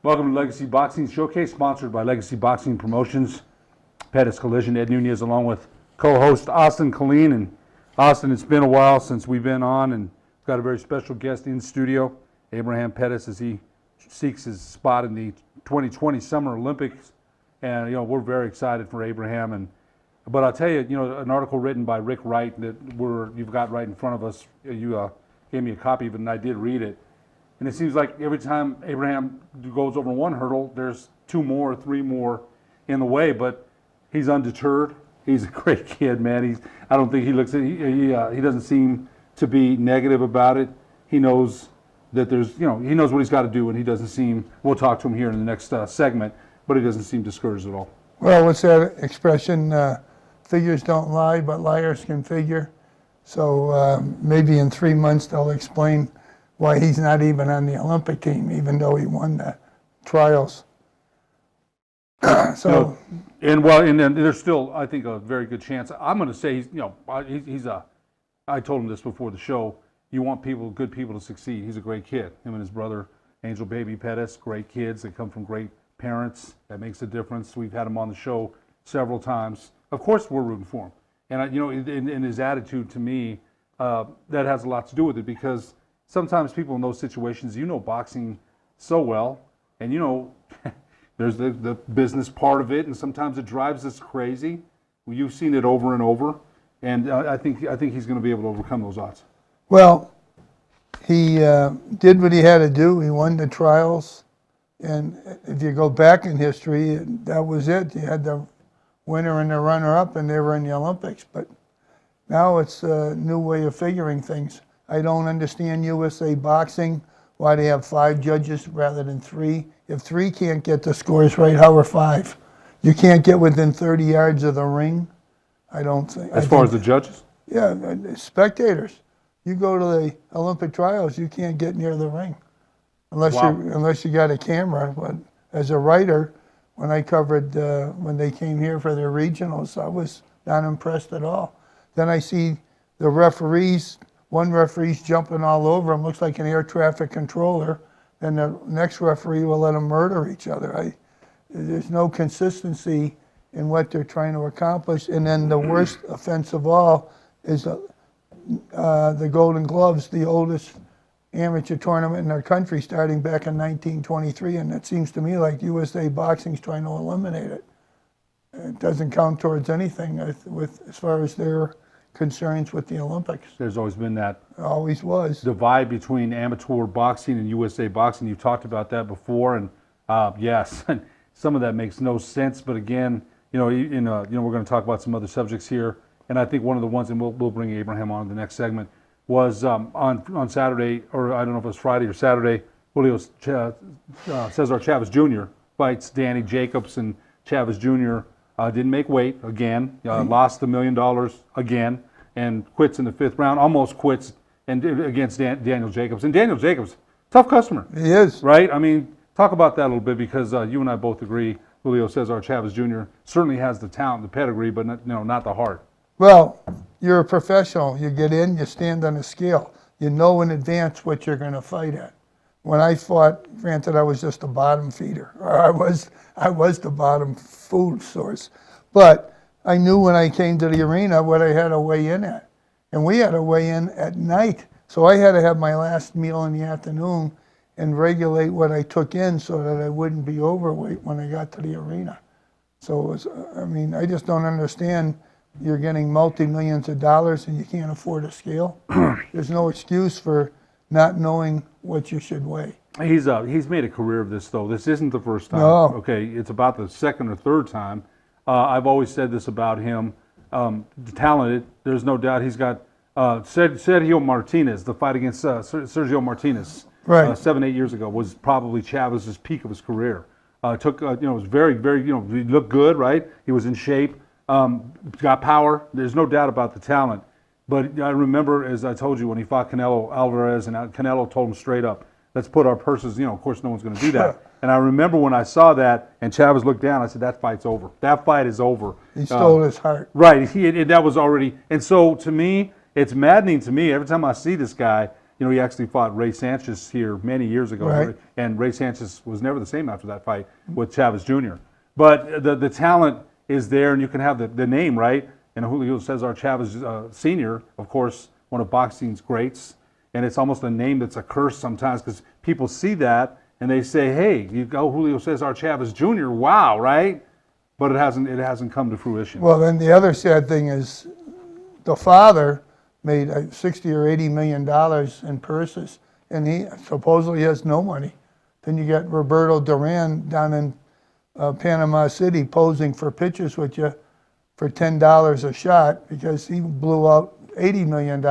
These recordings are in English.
Welcome to Legacy Boxing Showcase, sponsored by Legacy Boxing Promotions. Perez Collision, Ed Nunez, along with co-host Austin Colleen. And Austin, it's been a while since we've been on, and we've got a very special guest in studio, Abraham Perez, as he seeks his spot in the 2020 Summer Olympics. And we're very excited for Abraham. But I'll tell you, an article written by Rick Wright that you've got right in front of us. You gave me a copy of it, and I did read it. And it seems like every time Abraham goes over one hurdle, there's 2 more, 3 more in the way. But he's undeterred. He's a great kid, man. I don't think he looks at he doesn't seem to be negative about it. He knows that he knows what he's got to do, and he doesn't seem. We'll talk to him here in the next segment, but he doesn't seem discouraged at all. Well, what's that expression? Figures don't lie, but liars can figure. So maybe in 3 months they'll explain why he's not even on the Olympic team, even though he won the trials. And then there's still, I think, a very good chance. I'm going to say I told him this before the show. You want good people to succeed. He's a great kid. Him and his brother, Angel Baby Perez, great kids. They come from great parents. That makes a difference. We've had him on the show several times. Of course, we're rooting for him. And in his attitude to me, that has a lot to do with it, because sometimes people in those situations, boxing so well, and there's the business part of it, and sometimes it drives us crazy. You've seen it over and over, and I think he's going to be able to overcome those odds. Well, he did what he had to do. He won the trials, and if you go back in history, that was it. You had the winner and the runner-up, and they were in the Olympics. But now it's a new way of figuring things. I don't understand USA Boxing, why they have 5 judges rather than 3. If 3 can't get the scores right, how are 5? You can't get within 30 yards of the ring, I don't think. As far as the judges? Yeah, spectators. You go to the Olympic trials, you can't get near the ring unless you got a camera. But as a writer, when I covered when they came here for their regionals, I was not impressed at all. Then I see the referees. One referee's jumping all over him, looks like an air traffic controller, and the next referee will let them murder each other. There's no consistency in what they're trying to accomplish. And then the worst offense of all is the Golden Gloves, the oldest amateur tournament in our country, starting back in 1923, and it seems to me like USA Boxing's trying to eliminate it. It doesn't count towards anything as far as their concerns with the Olympics. There's always been that. Always was. Divide between amateur boxing and USA Boxing. You've talked about that before, and yes, some of that makes no sense. But again, we're going to talk about some other subjects here, and I think one of the ones, and we'll bring Abraham on in the next segment, was on Saturday, or I don't know if it was Friday or Saturday. Julio Cesar Chavez Jr. fights Danny Jacobs, and Chavez Jr. Didn't make weight again, lost $1 million again, and quits in the 5th round, almost quits against Daniel Jacobs. And Daniel Jacobs, tough customer. He is. Right? I mean, talk about that a little bit, because you and I both agree Julio Cesar Chavez Jr. certainly has the talent, the pedigree, but not the heart. Well, you're a professional. You get in, you stand on a scale. You know in advance what you're going to fight at. When I fought, granted, I was just a bottom feeder, or I was the bottom food source, but I knew when I came to the arena what I had to weigh in at, and we had to weigh in at night, so I had to have my last meal in the afternoon and regulate what I took in so that I wouldn't be overweight when I got to the arena. So it was, I just don't understand. You're getting multi-millions of dollars and you can't afford a scale. There's no excuse for not knowing what you should weigh. He's made a career of this, though. This isn't the first time. No. Okay, it's about the 2nd or 3rd time. I've always said this about him. Talented, there's no doubt. He's got Sergio Martinez, the fight against Sergio Martinez, right. 7-8 years ago, was probably Chavez's peak of his career. Was very, very, he looked good, right? He was in shape, got power. There's no doubt about the talent. But I remember, as I told you, when he fought Canelo Alvarez, and Canelo told him straight up, let's put our purses, of course no one's going to do that. And I remember when I saw that, and Chavez looked down, I said, that fight's over. That fight is over. He stole his heart. Right, that was already, and so to me, it's maddening to me every time I see this guy. he actually fought Ray Sanchez here many years ago, Right. and Ray Sanchez was never the same after that fight with Chavez Jr. But the talent is there, and you can have the name, right? And Julio Cesar Chavez Sr., of course, one of boxing's greats, and it's almost a name that's a curse sometimes because people see that and they say, hey, you go Julio Cesar Chavez Jr., wow, right? But it hasn't come to fruition. Well, then the other sad thing is the father made $60 or $80 million in purses, and he supposedly has no money. Then you got Roberto Duran down in Panama City posing for pictures with you for $10 a shot because he blew out $80 million.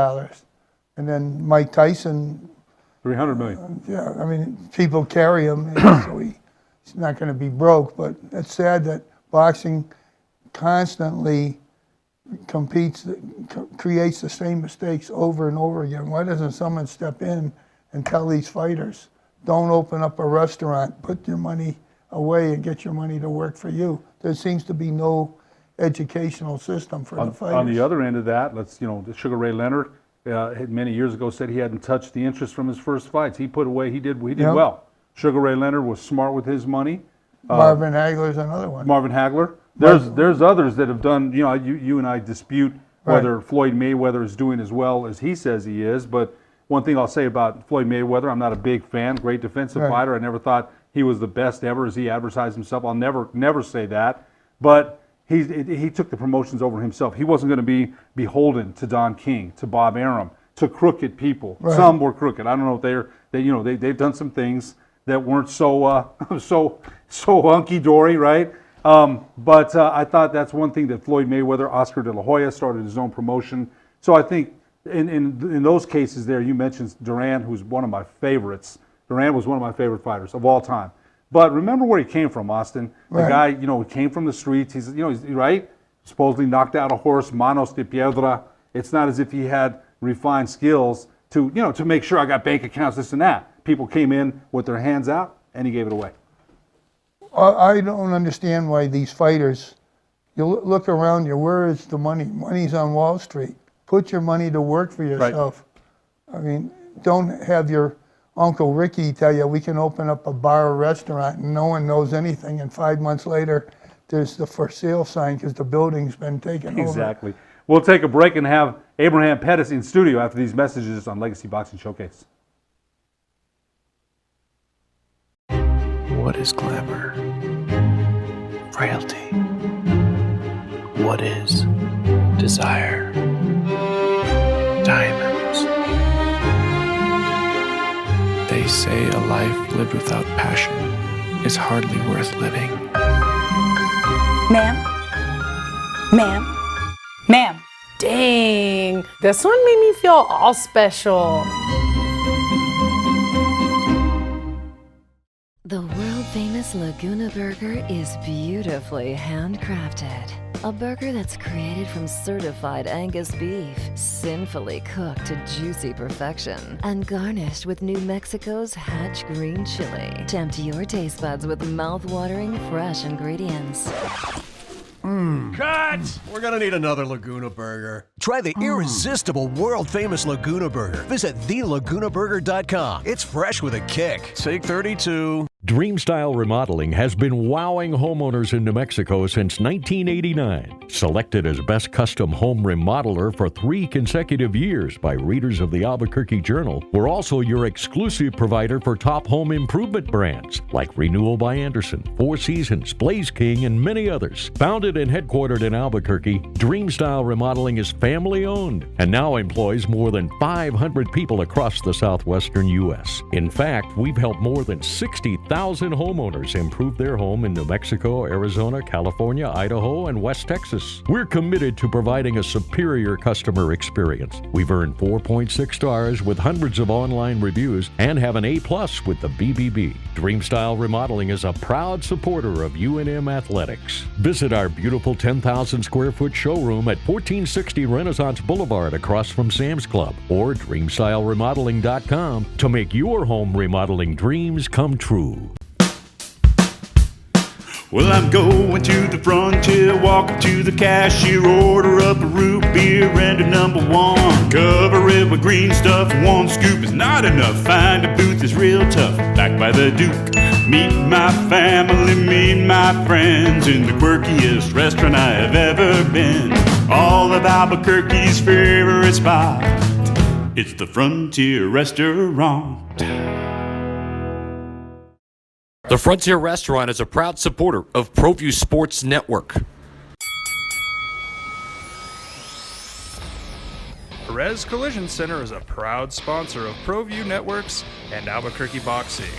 And then Mike Tyson, $300 million. yeah, I mean, people carry him, so he's not going to be broke. But it's sad that boxing constantly creates the same mistakes over and over again. Why doesn't someone step in and tell these fighters, don't open up a restaurant, put your money away and get your money to work for you? There seems to be no educational system for the fighters. On the other end of that, Sugar Ray Leonard many years ago said he hadn't touched the interest from his first fights. He put away, he did Yep. well. Sugar Ray Leonard was smart with his money. Marvin Hagler's another one. Marvin Hagler. There's others that have done, you and I dispute whether Right. Floyd Mayweather is doing as well as he says he is, but one thing I'll say about Floyd Mayweather, I'm not a big fan, great defensive Right. fighter. I never thought he was the best ever as he advertised himself. I'll never say that, but he took the promotions over himself. He wasn't going to be beholden to Don King, to Bob Arum, to crooked people. Right. Some were crooked. I don't know if they've done some things that weren't so hunky dory, right? But I thought that's one thing that Floyd Mayweather, Oscar De La Hoya started his own promotion. So I think in those cases there, you mentioned Duran, who's one of my favorites. Duran was one of my favorite fighters of all time. But remember where he came from, Austin. The Right. guy, came from the streets. He's right. Supposedly knocked out a horse, manos de piedra. It's not as if he had refined skills to make sure I got bank accounts, this and that. People came in with their hands out, and he gave it away. I don't understand why these fighters, you look around you, where is the money? Money's on Wall Street. Put your money to work for yourself. I mean, don't have your Uncle Ricky tell you we can open up a bar or restaurant and no one knows anything, and 5 months later there's the for sale sign because the building's been taken over. Exactly. We'll take a break and have Abraham Pettis in studio after these messages on Legacy Boxing Showcase. What is glamour? Frailty. What is desire? Diamonds. They say a life lived without passion is hardly worth living. Ma'am? Ma'am? Ma'am? Dang, this one made me feel all special. The world-famous Laguna Burger is beautifully handcrafted. A burger that's created from certified Angus beef, sinfully cooked to juicy perfection, and garnished with New Mexico's Hatch green chili. Tempt your taste buds with mouth-watering fresh ingredients. Cut! We're gonna need another Laguna Burger. Try the irresistible, world-famous Laguna Burger. Visit thelagunaburger.com. It's fresh with a kick. Take 32. Dreamstyle Remodeling has been wowing homeowners in New Mexico since 1989. Selected as Best Custom Home Remodeler for 3 consecutive years by readers of the Albuquerque Journal, we're also your exclusive provider for top home improvement brands like Renewal by Anderson, Four Seasons, Blaze King, and many others. Founded and headquartered in Albuquerque, Dreamstyle Remodeling is family-owned and now employs more than 500 people across the southwestern U.S. In fact, we've helped more than 60,000 homeowners improve their home in New Mexico, Arizona, California, Idaho, and West Texas. We're committed to providing a superior customer experience. We've earned 4.6 stars with hundreds of online reviews and have an A+ with the BBB. Dreamstyle Remodeling is a proud supporter of UNM Athletics. Visit our beautiful 10,000 square foot showroom at 1460 Renaissance Boulevard across from Sam's Club or DreamStyleRemodeling.com to make your home remodeling dreams come true. Well, I'm going to the frontier, walking to the cashier, order up a root beer. beer and a number one. Cover it with green stuff, one scoop is not enough. Find a booth is real tough, backed by the Duke. Meet my family, meet my friends in the quirkiest restaurant I have ever been. All of Albuquerque's favorite spot, it's the Frontier Restaurant. The Frontier Restaurant is a proud supporter of Proview Sports Network. Perez Collision Center is a proud sponsor of Proview Networks and Albuquerque Boxing.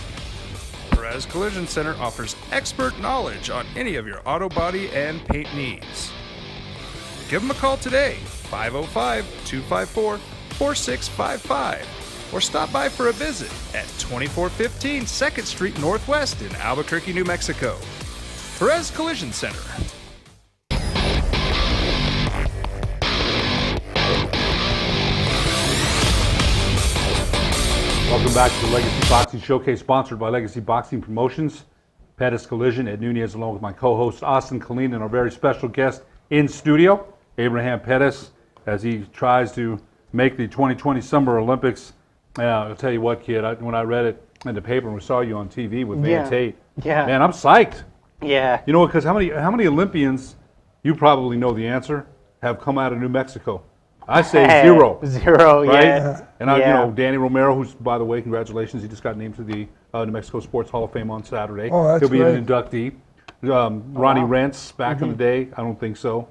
Perez Collision Center offers expert knowledge on any of your auto body and paint needs. Give them a call today, 505-254-4655, or stop by for a visit at 2415 2nd Street Northwest in Albuquerque, New Mexico. Perez Collision Center. Welcome back to the Legacy Boxing Showcase, sponsored by Legacy Boxing Promotions. Perez Collision, Ed Nunez, along with my co-host Austin Colleen, and our very special guest in studio, Abraham Perez, as he tries to make the 2020 Summer Olympics. I'll tell you what, kid, when I read it in the paper and we saw you on TV with Van Tate, man, I'm psyched. Yeah. You know, because how many Olympians, you probably know the answer, have come out of New Mexico? I say zero. Zero, right? yeah. And you know, Danny Romero, who's, by the way, congratulations, he just got named to the New Mexico Sports Hall of Fame on Saturday. Oh, that's He'll be great. an inductee. Ronnie Rentz, back in the day, I don't think so.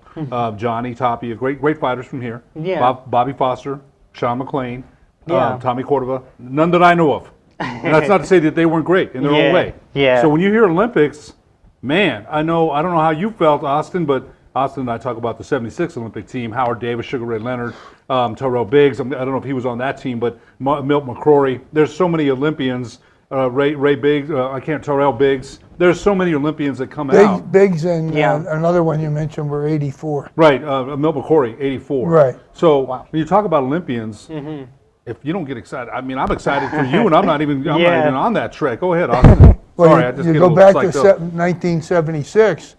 Johnny Tapia, great fighters from here. Yeah. Bobby Foster, Sean McClain, Tommy Cordova, none that I know of. And that's not to say that they weren't great in their own way. Yeah. So when you hear Olympics, man, I don't know how you felt, Austin, but Austin and I talk about the 76 Olympic team, Howard Davis, Sugar Ray Leonard, Terrell Biggs. I don't know if he was on that team, but Milt McCrory. There's so many Olympians. Ray Biggs, Terrell Biggs. There's so many Olympians that come out. Biggs and another one you mentioned were 84. Right, Milt McCrory, 84. Right. So when you talk about Olympians, if you don't get excited, I mean, I'm excited for you, and I'm not even on that trek. Go ahead, Austin. Well, Sorry, I just you get go a little back to psyched up. 1976.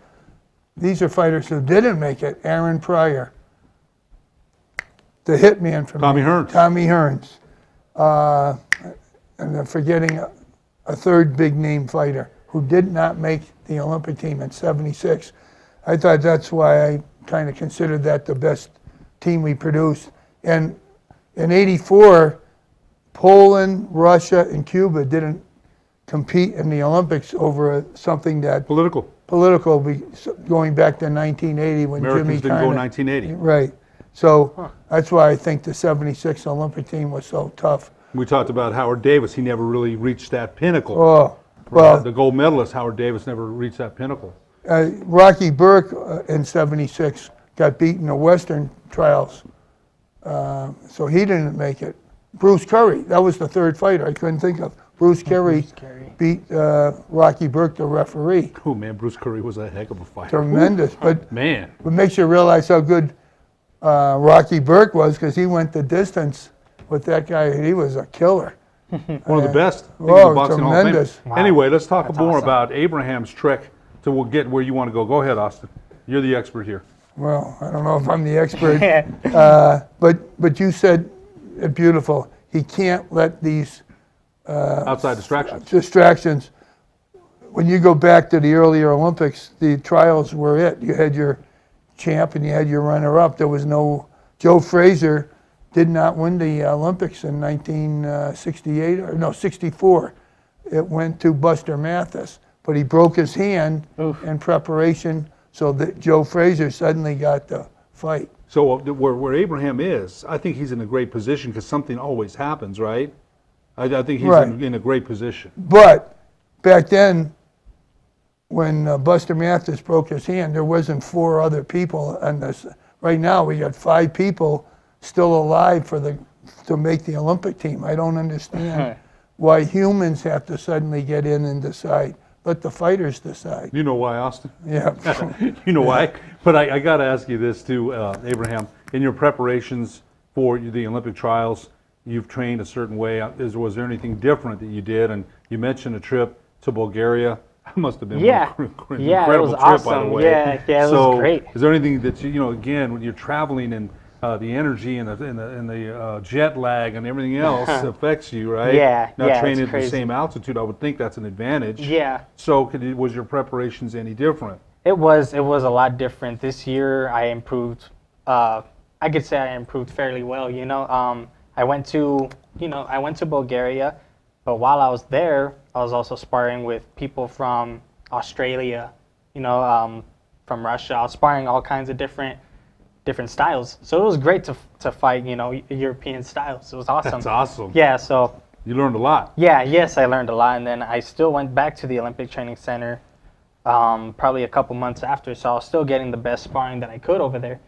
These are fighters who didn't make it. Aaron Pryor, the hitman from Tommy Hearns. Tommy Hearns, and I'm forgetting a third big name fighter who did not make the Olympic team in '76. I thought that's why I kind of considered that the best team we produced. And in '84, Poland, Russia, and Cuba didn't compete in the Olympics over something that political going back to 1980 when Americans Jimmy didn't go in Carter- 1980. Right. So that's why I think the '76 Olympic team was so tough. We talked about Howard Davis. He never really reached that pinnacle. Oh, well, the gold medalist, Howard Davis, never reached that pinnacle. Rocky Burke in '76 got beat in the Western trials, so he didn't make it. Bruce Curry, that was the third fighter I couldn't think of. Bruce Curry beat Rocky Burke, the referee. Oh man, Bruce Curry was a heck of a fighter. Tremendous, but man, it makes you realize how good Rocky Burke was because he went the distance with that guy. He was a killer. One of the best. I think, in Oh, the Boxing Hall of Fame. tremendous. Wow. Anyway, let's talk That's more awesome. about Abraham's trek to get where you want to go. Go ahead, Austin. You're the expert here. Well, I don't know if I'm the expert, but you said it beautiful. He can't let these outside distractions. When you go back to the earlier Olympics, the trials were it. You had your champ and you had your runner-up. There was no Joe Frazier did not win the Olympics in 1968 or no 64. It went to Buster Mathis, but he broke his hand in preparation, so that Joe Frazier suddenly got the fight. So where Abraham is, I think he's in a great position because something always happens, right? I think he's Right. in a great position. But back then, when Buster Mathis broke his hand, there wasn't 4 other people on this. Right now, we got 5 people still alive to make the Olympic team. I don't understand why humans have to suddenly get in and decide. Let the fighters decide. You know why, Austin? Yeah. You know why? But I got to ask you this too, Abraham. In your preparations for the Olympic trials, you've trained a certain way. Was there anything different that you did? And you mentioned a trip to Bulgaria. That must have been an incredible it was trip, awesome. by the way. Yeah, it so was great. Is there anything that again, when you're traveling and the energy and the jet lag and everything else affects you, right? Yeah, Not yeah, training it's at the crazy. same altitude, I would think that's an advantage. Yeah. So was your preparations any different? It was a lot different. This year I improved, I could say I improved fairly well, you know. I went to Bulgaria, but while I was there, I was also sparring with people from Australia, you know, from Russia. I was sparring all kinds of different styles. So it was great to fight, you know, European styles. It was awesome. That's awesome. Yeah, so. You learned a lot. Yeah, yes, I learned a lot. And then I still went back to the Olympic Training Center probably a couple months after. So I was still getting the best sparring that I could over there.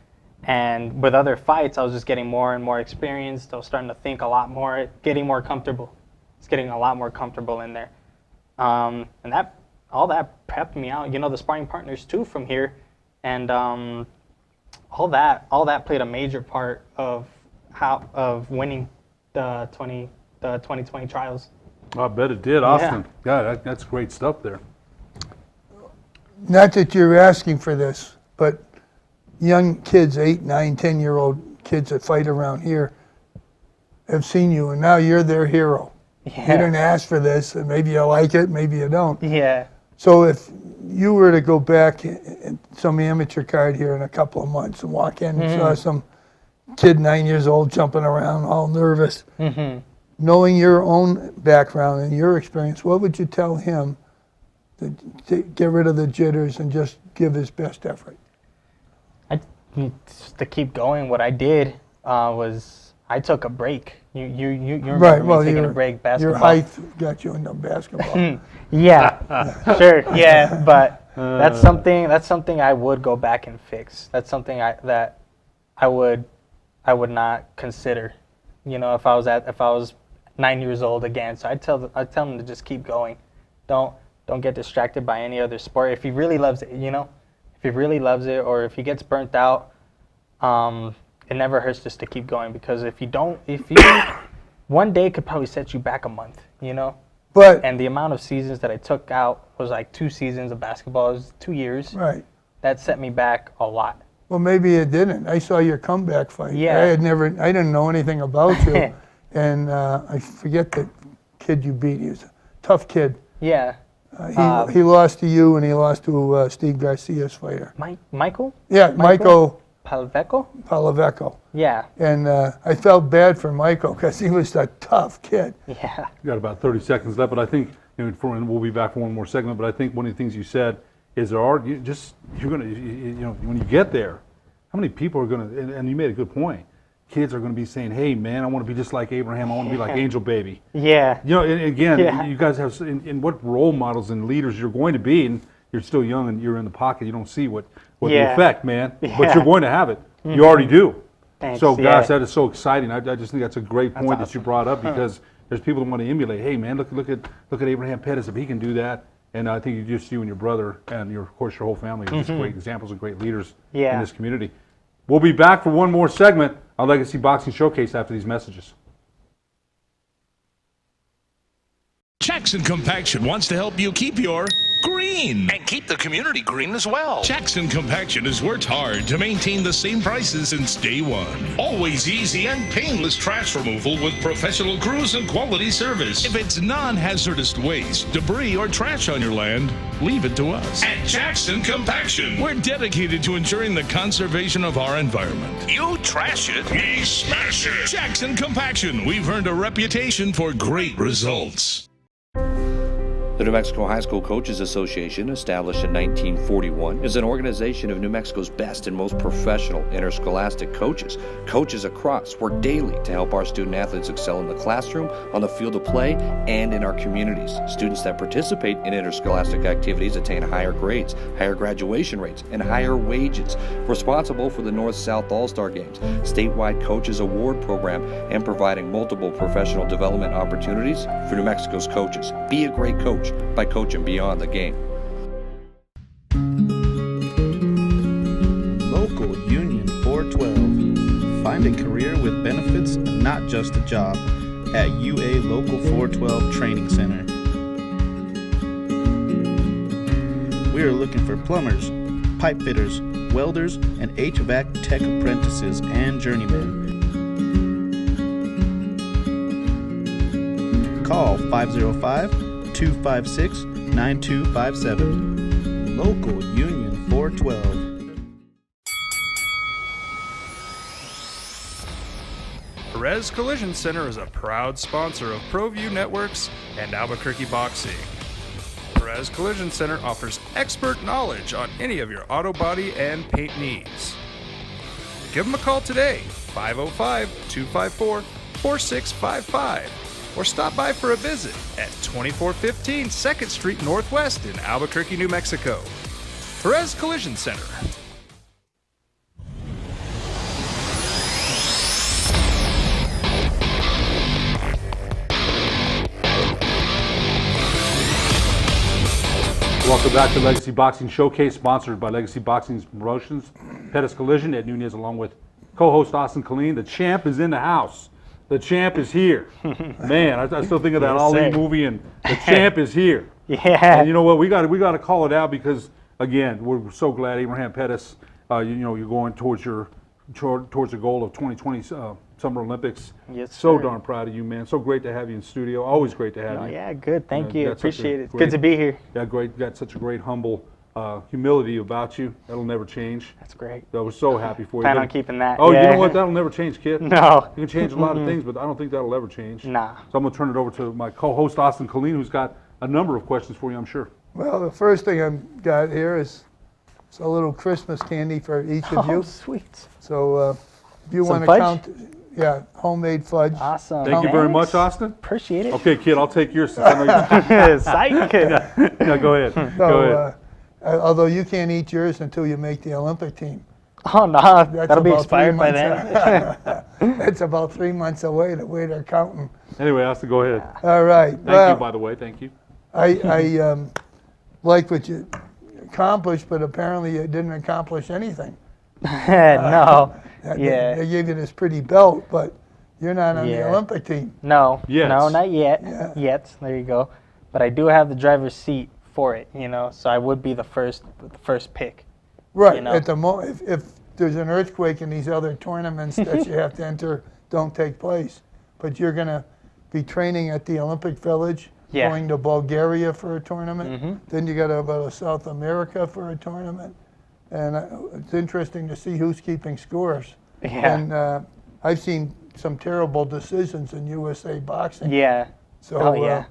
And with other fights, I was just getting more and more experienced. I was starting to think a lot more, getting more comfortable. It's getting a lot more comfortable in there. And all that prepped me out. You know, the sparring partners too from here. And all that played a major part of winning the 2020 trials. I bet it did, Austin. Yeah, that's great stuff there. Not that you're asking for this, but young kids, 8, 9, 10-year-old kids that fight around here have seen you, and now you're their hero. Yeah. You didn't ask for this, and maybe you like it, maybe you don't. Yeah. So if you were to go back in some amateur card here in a couple of months and walk in and saw some kid 9 years old jumping around all nervous, knowing your own background and your experience, what would you tell him to get rid of the jitters and just give his best effort? Just to keep going, what I did was I took a break. You remember Right, me well, taking a break basketball. your height got you into basketball. Yeah, sure, yeah, but that's something I would go back and fix. That's something that I would not consider. You know, if I was 9 years old again, so I'd tell him to just keep going. Don't get distracted by any other sport. If he really loves it, you know, if he really loves it, or if he gets burnt out, it never hurts just to keep going, because if you one day could probably set you back a month, you know. And the amount of seasons that I took out was like 2 seasons of basketball. It was 2 years. Right. That set me back a lot. Well, maybe it didn't. I saw your comeback fight. Yeah. I didn't know anything about you, and I forget the kid you beat. He was a tough kid. Yeah. He lost to you, and he lost to Steve Garcia's fighter. Michael? Yeah, Michael Palaveco? Yeah. And I felt bad for Michael because he was a tough kid. Yeah. You got about 30 seconds left, but I think, you know, and we'll be back for one more segment, but I think one of the things you said is when you get there, how many people are going to, and you made a good point, kids are going to be saying, hey, man, I want to be just like Abraham. I want to be like Angel Baby. Yeah. You know, and again, you guys have, in what role models and leaders you're going to be, and you're still young and you're in the pocket, you don't see what the effect, man, but you're going to have it. You already do. Thanks. So, gosh, that is so exciting. I just think that's a great point awesome. that you brought up, because there's people that want to emulate. Hey, man, look at Abraham Perez, if he can do that. And I think you and your brother and of course your whole family are just great examples of great leaders in this community. We'll be back for one more segment on Legacy Boxing Showcase after these messages. Jackson Compaction wants to help you keep your green. And keep the community green as well. Jackson Compaction has worked hard to maintain the same prices since day one. Always easy and painless trash removal with professional crews and quality service. If it's non-hazardous waste, debris, or trash on your land, leave it to us. At Jackson Compaction, we're dedicated to ensuring the conservation of our environment. You trash it, we smash it. Jackson Compaction, we've earned a reputation for great results. The New Mexico High School Coaches Association, established in 1941, is an organization of New Mexico's best and most professional interscholastic coaches. Coaches across work daily to help our student athletes excel in the classroom, on the field of play, and in our communities. Students that participate in interscholastic activities attain higher grades, higher graduation rates, and higher wages. Responsible for the North-South All-Star Games, statewide Coaches Award Program, and providing multiple professional development opportunities for New Mexico's coaches. Be a great coach by coaching beyond the game. Local Union 412. Find a career with benefits and not just a job at UA Local 412 Training Center. We are looking for plumbers, pipe fitters, welders, and HVAC tech apprentices and journeymen. Call 505-256-9257. Local Union 412. Perez Collision Center is a proud sponsor of Proview Networks and Albuquerque Boxing. Perez Collision Center offers expert knowledge on any of your auto body and paint needs. Give them a call today, 505-254-4655, or stop by for a visit at 2415 2nd Street Northwest in Albuquerque, New Mexico. Perez Collision Center. Welcome back to Legacy Boxing Showcase, sponsored by Legacy Boxing's Promotions. Perez Collision, Ed Nunez, along with co-host Austin Colleen. The champ is in the house. The champ is here. Man, I still think of that Ali movie, and the champ is here. Yeah. And you know what? We got to call it out because, again, we're so glad Abraham Perez. You're going towards the goal of 2020 Summer Olympics. Yes, so sir. darn proud of you, man. So great to have you in studio. Always great to have you. Yeah, good. Thank you. got such a Appreciate it. It's great- good to be here. Yeah, great. Got such a great, humble humility about you. That'll never change. That's great. I was so happy for you. Plan on keeping that. Oh, yeah. you know what? That'll never change, kid. No. You can change a lot of things, but I don't think that'll ever change. Nah. So I'm going to turn it over to my co-host, Austin Colleen, who's got a number of questions for you, I'm sure. Well, the first thing I've got here is it's a little Christmas candy for each of you. Oh, sweet. So if you Some want to fudge? count, homemade fudge. Awesome. Thank you very much, Austin. Appreciate it. Okay, kid, I'll take yours since I know you. Psych. Yeah, go ahead. So, Go ahead. Although you can't eat yours until you make the Olympic team. Oh, no. That's That'll be about 3 expired by months then. It's about 3 months away, the way they're counting. Anyway, Austin, go ahead. All right. Thank you, by the way. Thank you. I like what you accomplished, but apparently you didn't accomplish anything. No. Yeah. They gave you this pretty belt, but you're not on the Yeah. Olympic team. No. Yes. No, not yet. Yeah. Yet. There you go. But I do have the driver's seat for it, so I would be the first pick. Right. You know? At the if there's an earthquake and these other tournaments that you have to enter don't take place, but you're going to be training at the Olympic Village, Yeah. going to Bulgaria for a tournament. Then you got to go to South America for a tournament. And it's interesting to see who's keeping scores. Yeah. And I've seen some terrible decisions in USA boxing. Yeah. So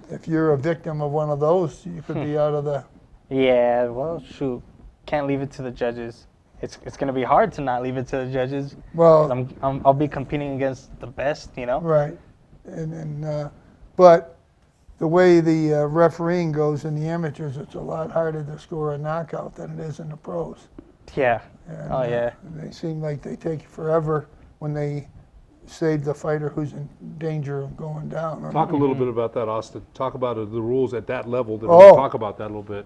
if you're a victim of one of those, you could be out of the. Yeah, well, shoot. Can't leave it to the judges. It's going to be hard to not leave it to the judges. Well, 'cause I'll be competing against the best, Right. But the way the refereeing goes in the amateurs, it's a lot harder to score a knockout than it is in the pros. Yeah. And, yeah. They seem like they take forever when they save the fighter who's in danger of going down. Talk a little bit about that, Austin. Talk about the rules at that level. Oh. Talk about that a little bit.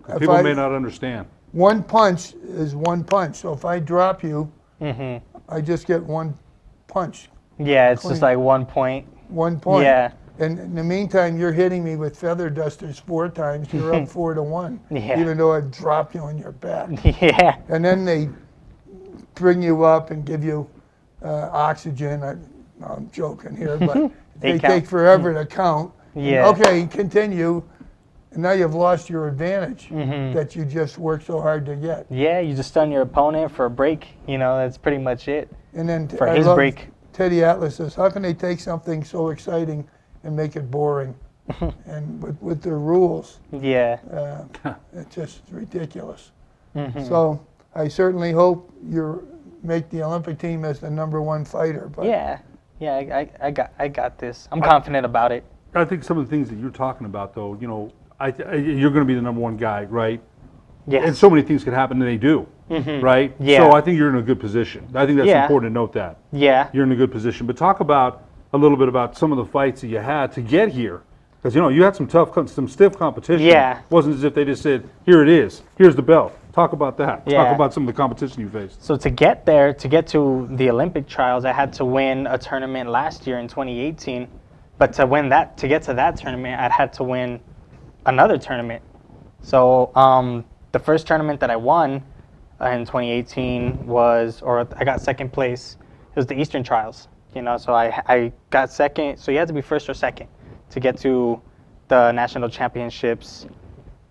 'Cause If people may not understand. One punch is one punch. So if I drop you, I just get one punch. Yeah, it's just Clean. like 1 point. 1 point. Yeah. And in the meantime, you're hitting me with feather dusters 4 times. You're up 4-1. Yeah. Even though I've dropped you on your back. Yeah. And then they bring you up and give you oxygen. I'm joking here, but they take forever to count. Yeah. And, okay, continue. And now you've lost your advantage that you just worked so hard to get. Yeah, you just stun your opponent for a break. That's pretty much it. And then For I his love break. Teddy Atlas says, how can they take something so exciting and make it boring? And with their rules, Yeah. it's just ridiculous. So I certainly hope you make the Olympic team as the #1 fighter. But Yeah. Yeah, I got this. I'm confident about it. I think some of the things that you're talking about, though, you're going to be the #1 guy, right? Yes. And so many things could happen, and they do, right? Yeah. So I think you're in a good position. I think that's Yeah. important to note that. Yeah. You're in a good position. But talk about a little bit about some of the fights that you had to get here. Because, you had some stiff competition. Yeah. It wasn't as if they just said, here it is, here's the belt. Talk about that. Yeah. Talk about some of the competition you faced. So to get there, to get to the Olympic trials, I had to win a tournament last year in 2018. But to get to that tournament, I had to win another tournament. So the first tournament that I won, in 2018 I got second place. It was the Eastern Trials, so I got second. So you had to be first or second to get to the national championships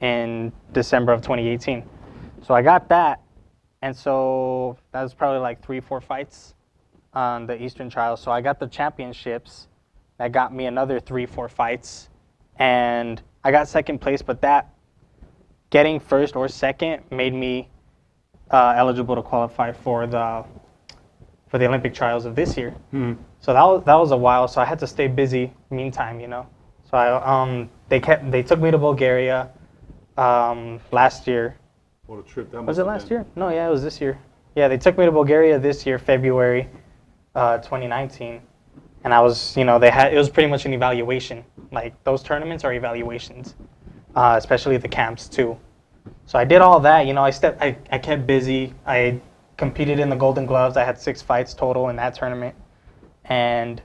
in December of 2018. So I got that, and so that was probably like 3-4 fights on the Eastern Trials. So I got the championships. That got me another 3-4 fights, and I got second place, but that getting first or second made me eligible to qualify for the Olympic trials of this year. So that was a while. So I had to stay busy meantime, So they took me to Bulgaria last year. What a trip that was it last year? No, yeah, it was this year. Yeah, they took me to Bulgaria this year, February 2019, and I was, it was pretty much an evaluation. Like those tournaments are evaluations, especially the camps too. So I did all that, I kept busy. I competed in the Golden Gloves. I had 6 fights total in that tournament. And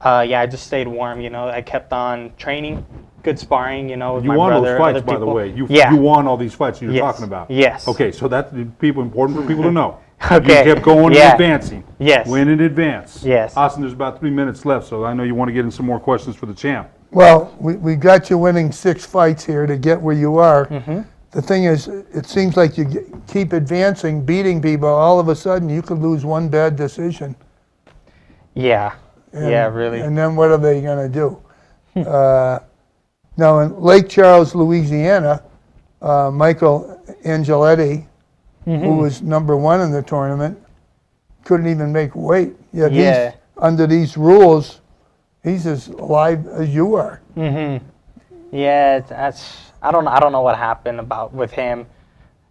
I just stayed warm, I kept on training, good sparring, with you my won brother, those fights, other by the people. way. You won all these fights you're talking about. Yes. Okay, so that's important for people to know. Okay. You kept going and advancing. Yes. Win in advance. Yes. Austin, there's about 3 minutes left, so I know you want to get in some more questions for the champ. Well, we got you winning 6 fights here to get where you are. The thing is, it seems like you keep advancing, beating people. All of a sudden, you could lose one bad decision. Yeah. Really. And then what are they going to do? Now, in Lake Charles, Louisiana, Michael Angeletti, who was #1 in the tournament, couldn't even make weight. Yet he's, under these rules, he's as alive as you are. Yeah, I don't know what happened with him,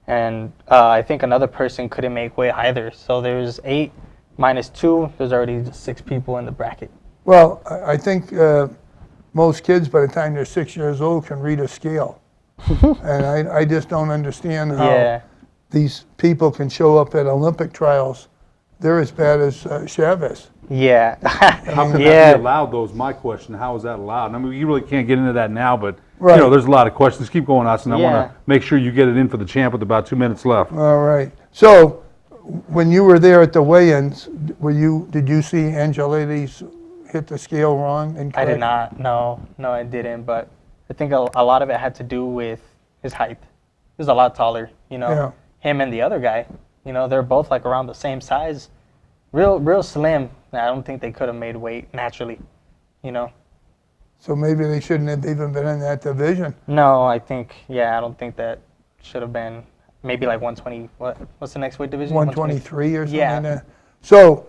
and I think another person couldn't make weight either. So there's 8 minus 2. There's already 6 people in the bracket. Well, I think most kids, by the time they're 6 years old, can read a scale, and I just don't understand how these people can show up at Olympic trials. They're as bad as Chavez. Yeah. How can that be allowed, though, is my question. How is that allowed? I mean, you really can't get into that now, but, there's a lot of questions. Keep going, Austin. I want to make sure you get it in for the champ with about 2 minutes left. All right. So, when you were there at the weigh-ins, did you see Angeletti hit the scale wrong? I did not. No, I didn't. But I think a lot of it had to do with his height. He was a lot taller, him and the other guy. They're both like around the same size. Real slim. I don't think they could have made weight naturally, So maybe they shouldn't have even been in that division. No, I don't think that should have been. Maybe like 120. What's the next weight division? 123 or something like that. So,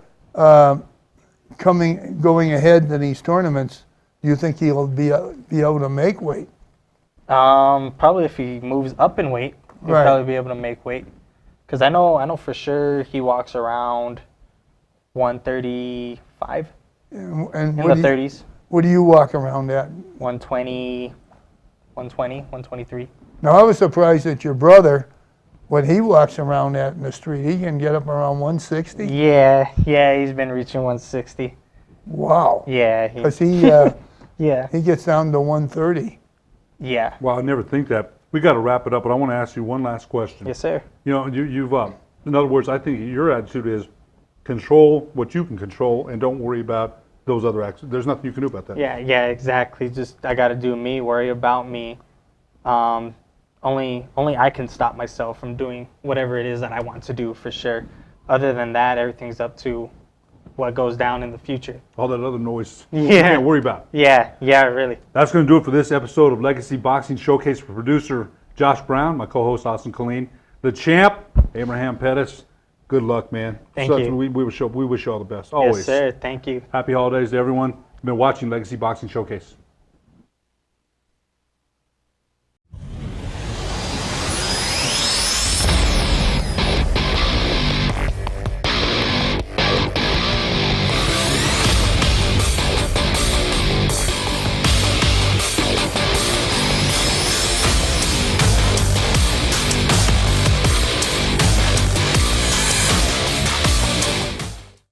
going ahead to these tournaments, do you think he'll be able to make weight? Probably if he moves up in weight, he'll probably be able to make weight. Because I know for sure he walks around 135 and in the 30s. What do you walk around at? 120, 123. Now, I was surprised that your brother, what he walks around at in the street, he can get up around 160? Yeah, he's been reaching 160. Wow. Yeah. Because he gets down to 130. Yeah. Well, I never think that. We got to wrap it up, but I want to ask you one last question. Yes, sir. You've in other words, I think your attitude is control what you can control and don't worry about those other actions. There's nothing you can do about that. Yeah, exactly. Just I got to do me, worry about me. Only I can stop myself from doing whatever it is that I want to do for sure. Other than that, everything's up to what goes down in the future. All that other noise you can't worry about. Yeah, really. That's going to do it for this episode of Legacy Boxing Showcase for producer Josh Brown, my co-host Austin Colleen, the champ, Abraham Perez. Good luck, man. Thank you. We wish you all the best. Always. Yes, sir. Thank you. Happy holidays to everyone. You've been watching Legacy Boxing Showcase.